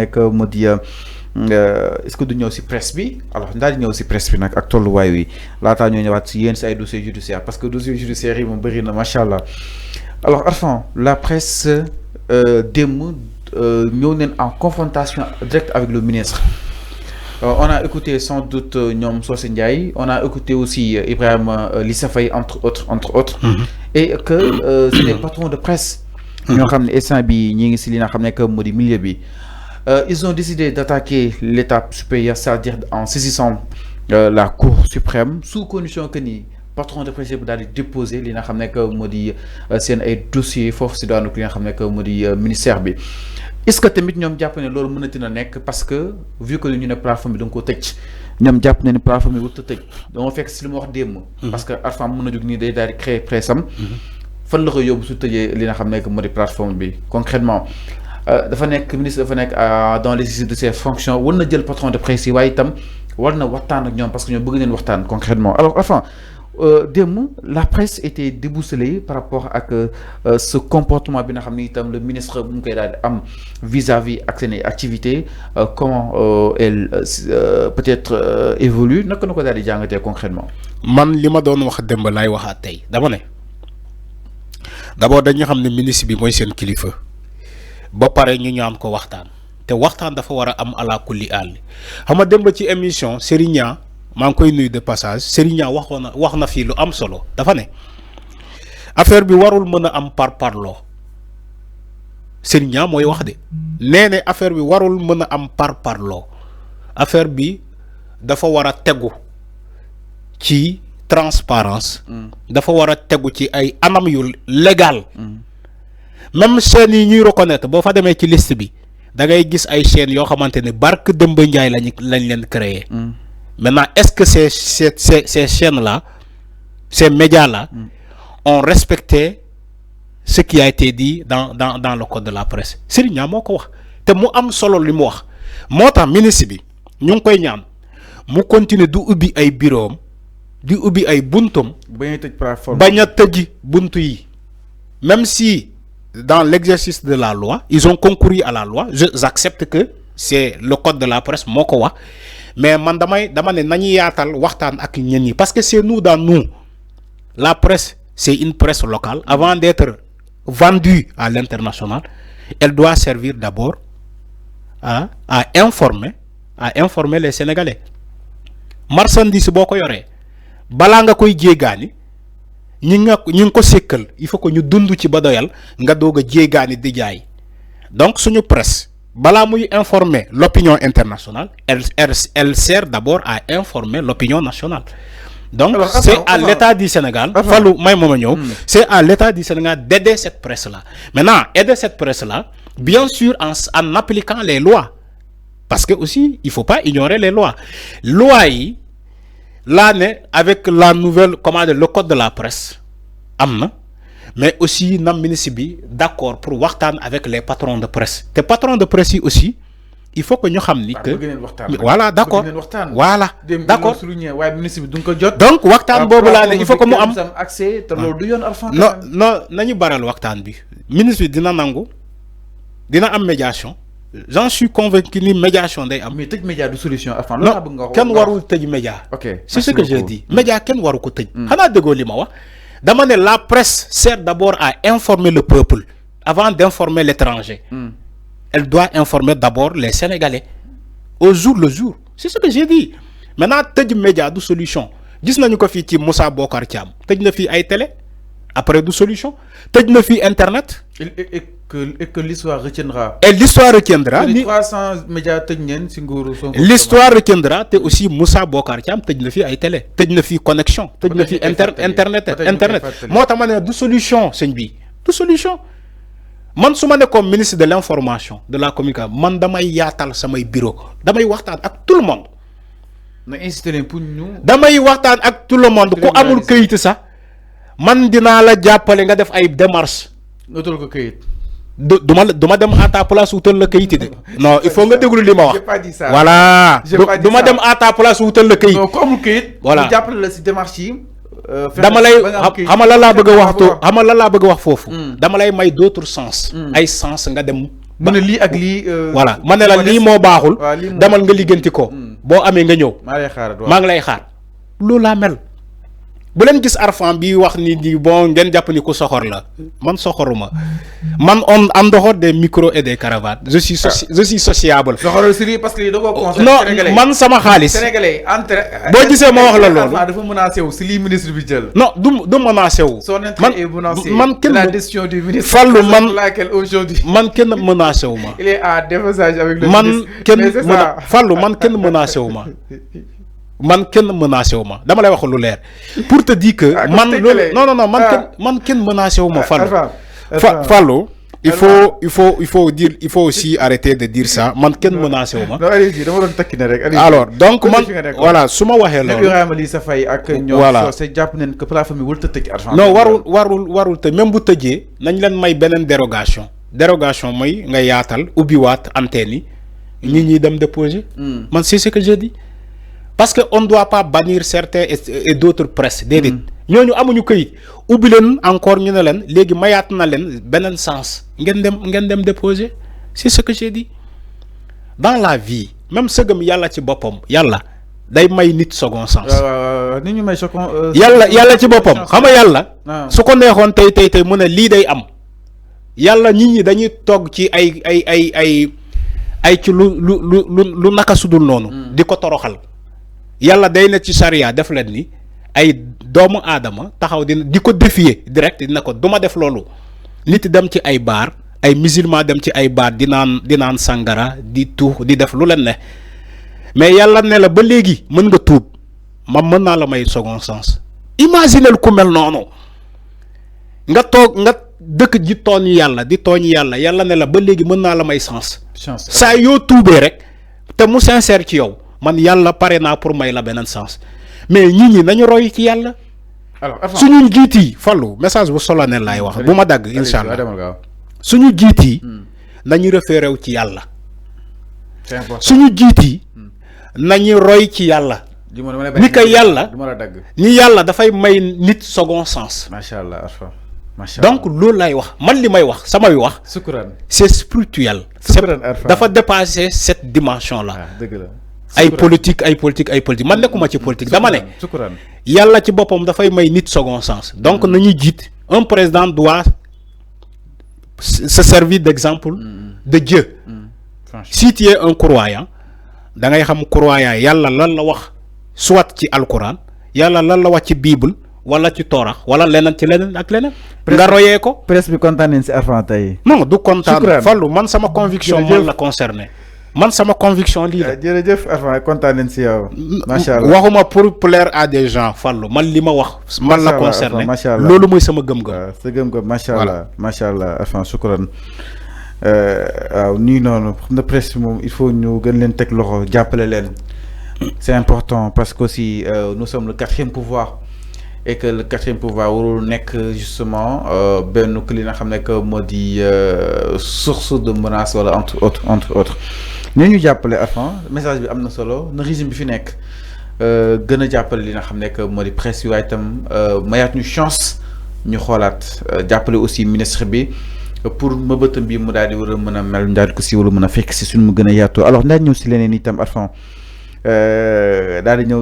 que moo di est-ce que du ñëw si presse bi alors daal di ñëw si presse bi nag ak tolluwaay wi laataa ñoo ñëwaat si yéen si ay dossiers judiciaires parce que dossiers judiciaires yi moom bëri na macha allah alors Arfan la presse démb ñëw neen en confrontation directe avec le ministre. On a écouté sans doute Nyom Socé Ndiaye, on a écouté aussi Ibrahima Lissa Faye entre autres, et que c'est des patrons de presse. Ñoo xam ne instant bi ñi ngi si li nga xam ne que moo di milieu bi. Ils ont décidé d'attaquer l'étape supérieure, c'est-à-dire en saisissant la Cour suprême, sous condition que ni patron de presse bu daal di déposer li nga xam ne que moo di seen ay dossiers foofu si daanu li nga xam ne que moo di ministère bi. Est-ce que tamit ñoom jàpp ne loolu mënati na nekk parce que vu que ñu ne plateforme bi da nga ko tëj ñoom jàpp ne ni plateforme bi warut a tëj dama fekk si li ma wax démb. parce que Arfan mën na jóg nii day daal di créer presse am. fan la ko yóbbu su tëjee li nga xam ne que moo di plateforme bi concrètement dafa nekk ministre dafa nekk dans l'exercice de ses fonctions war na jël patron de presse yi waaye itam war na waxtaan ak ñoom parce que ñoom bëgg neen waxtaan concrètement alors Arfan démb la presse était déboussolée par rapport à ce comportement bi nga xam ne itam le ministre bu mu koy daal di am vis-à-vis ak seen activité comment elle peut-être évolue naka na ko daal di jàngatee concrètement. man li ma doon wax démb laay waxaat tey dama ne d'abord dañu xam ne ministre bi mooy seen kilifa ba pare ñu ñaan ko waxtaan te waxtaan dafa war a am ala kulli àll xam nga démb ci émission Serigne maa ngi koy nuyu de passage Serigne wax na fii lu am solo dafa ne affaire bi warul mën a am parparloo Serigne mooy wax de nee ne affaire bi warul mën a am parparloo affaire bi dafa war a tegu ci transparence dafa war a tegu ci ay anam yu légal même chaînes yi ñuy reconnaître boo fa demee ci liste bi da ngay gis ay chaînes yoo xamante ne barke Demba Ndiaye lañ leen créé. Maintenant, est-ce que ces chaînes-là, ces médias-là, ont respecté ce qui a été dit dans le code de la presse? Serigne moko wax te mu am solo li mu wax motax ministre bi ñu ngi koy ñaan mu continuer du ubbi ay bureau di ubbi ay buntum baña tëj buntu yi même si dans l'exercice de la loi ils ont concouru à la loi j'accepte que c'est le code de la presse moko wax. Mais man dama ne nañu yaatal waxtaan ak ñen ñi parce que c'est nous dans nous la presse c'est une presse locale avant d'être vendue à l'international elle doit servir d'abord à informer les Sénégalais marchandise boo ko yoree balaa nga koy jéegaani ñi ngi ko sékkal il faut que ñu dund ci ba doyal nga doog a jéegaani di jaay donc suñu presse bala muy informer l'opinion internationale elle sert d'abord à informer l'opinion nationale donc c'est à l'État du Sénégal fallu may moma ñëw c'est à l'État du Sénégal d'aider cette presse là maintenant aider cette presse là bien sûr en appliquant les lois parce que aussi il faut pas ignorer les lois yi là avec la nouvelle commande le code de la presse amna mais aussi nam ministre bi d'accord pour waxtaan avec les patrons de presse te patrons de presse yi aussi il faut que ñu xam ni que voilà d'accord voilà d'accord donc waxtaan boobu laa ne il faut que mu am accès te loolu du yoon Arfan non nañu baral waxtaan bi ministre bi dina nangu dina am médiation j'en suis convaincu ni médiation day am. mais tëj média du solution Arfan non kenn warul tëj média c'est ce que je dis média kenn waru ko tëj xanaa déggoo li ma wax dama ne la presse sert d'abord à informer le peuple avant d'informer l'étranger. Elle doit informer d'abord les Sénégalais au jour le jour. C'est ce que j'ai dit. Maintenant, tëj média du solution. Gis nañu ko fi ci Moussa Bokar Thiam tëj na fi ay télé après du solution tëj na fi internet. Et que l'histoire retiendra. Et l'histoire retiendra. 300 médias tëj neen ci nguuru Sonko. L'histoire retiendra te aussi Moussa Bokar Thiam tëj na fi ay télé tëj na fi connexion tëj na fi internet moo tax ma ne du solution sëñ bi du solution man su ma nekkoon ministre de l'information de la communication man damay yaatal samay bureau damay waxtaan ak tout le monde. na inciter leen pour ñu. damay waxtaan ak tout le monde ku amul këyit sax man dinaa la jàppale nga def ay démarches. nga utal ko këyit. duma dem à ta place wutal la këyit de. non il faut nga déglu li ma wax. j'ai pas dit ça. voilà duma dem à ta place wutal la këyit. non ku amul këyit. voilà ñu jàppale la si démarche yi. dama lay xama la laa bëgg a wax foofu dama lay may d'autres sens ay sens nga dem mu ne lii ak lii. voilà ma ne la lii moo baaxul. demal nga ligganti ko. boo amee nga ñëw. maa ngi lay xaar loolu laa mel. bu leen gis Arfan bi wax ni di bon ngeen jàpp ni ku soxor la man soxoruma man en dehors des micros et des cravates je suis sociable. soxorul si lii parce que da koo conseillé. non man sama xaalis. sénégalais entre. boo gisee ma wax la loolu dafa menacé wu si lii ministre bi jël. non du menacé wu. man kenn la décision du ministre. Fallou man kenn menacé wu ma. il est en déphasage avec le man ministre. Fallou man kenn menacé wu ma. man kenn menacé wu ma dama lay wax lu leer pour te dire que man loolu non man kenn menacé wu ma Fallou il faut dire il faut aussi arrêter de dire ça man kenn menacé wu ma. alors donc man voilà su ma waxee loolu. voilà c'est jàpp nañ que plateforme warul tëj Arfan. non warul te même bu tëjee nañ leen may beneen dérogation mooy nga yaatal ubbiwaat antenne yi nit ñi dem déposer. man c'est ce que je dis. parce que on doit pas bannir certains et d'autres presse déedéet ñooñu amuñu këyit ubbi leen encore ñu ne leen léegi mayaat na leen beneen sens ngeen dem déposer c'est ce que j'ai dit dans la vie même sëgëm yàlla ci boppam yàlla day may nit second sens. nit ñu may second. yàlla ci boppam xam nga yàlla. su ko neexoon tey mu ne lii day am yàlla nit ñi dañuy togg ci ay ci lu naka sudul noonu. di ko toroxal. yàlla day ne ci charia def leen ni ay doomu aadama taxaw di ko défier direct dina ko duma def loolu nit dem ci ay baar ay musulman dem ci ay baar di naan sangara di tuux di def lu leen ne mais yàlla ne la ba léegi mën nga tuub mën naa la may second sens. imaginel ku mel noonu nga toog nga dëkk ji tooñ yàlla ne la ba léegi mën naa la may sens. saa yoo tuubee rek te mu sincère ci yow. man yàlla pare naa pour may la beneen sens mais ñi nañu roy ci yàlla. alors suñu jiit yi Fallou message bu solennel laay wax bu ma dagg incha allah suñu jiit yi nañu référé wu ci yàlla. suñu jiit yi nañu roy ci yàlla. ni ko yàlla ni yàlla dafay may nit second sens. macha allah donc loolu laay wax man li may wax samay wax. c'est spirituel. dafa dépasser cette dimension là. dëgg la. ay politique man nekkuma ci politique dama ne yàlla ci boppam dafay may nit second sens donc nañu jiit un président doit se servir d'exemple de Dieu. Si tu es un croyant da ngay xam croyant yàlla lan la wax soit ci alquran yàlla lan la wax ci bible wala ci Torah wala leneen ci leneen ak leneen nga royee ko. presse bi kontaan nañ si Arfan tey. non du kontaan Fallou man sama conviction man la concerné. man sama conviction lii la. jërëjëf Arfan kontaan nañ si yow. macha allah waxuma pour plaire à des gens Fallou man li ma wax. man la concerné loolu mooy sama gëm-gëm. sa gëm-gëm macha allah macha allah Arfan shukran. waaw nii noonu xam na presse moom il faut ñu gën leen teg loxo jàppale leen. c'est important parce que aussi nous sommes le 4e pouvoir. et que le 4e pouvoir warul nekk justement benn li nga xam ne que moo di source de menace wala entre autres ñu jàppale Arfan message bi am na solo na régime bi fi nekk gën a jàppale li nga xam ne que moo di presse yi waaye itam mayaat ñu chance ñu xoolaat jàppale aussi ministre bi pour mëbëtam bi mu daal di war a mën a mel daal di ko si wala mën a fekk si suñu mu gën a yaatoo alors daal ñëw si leneen itam Arfan daal di ñëw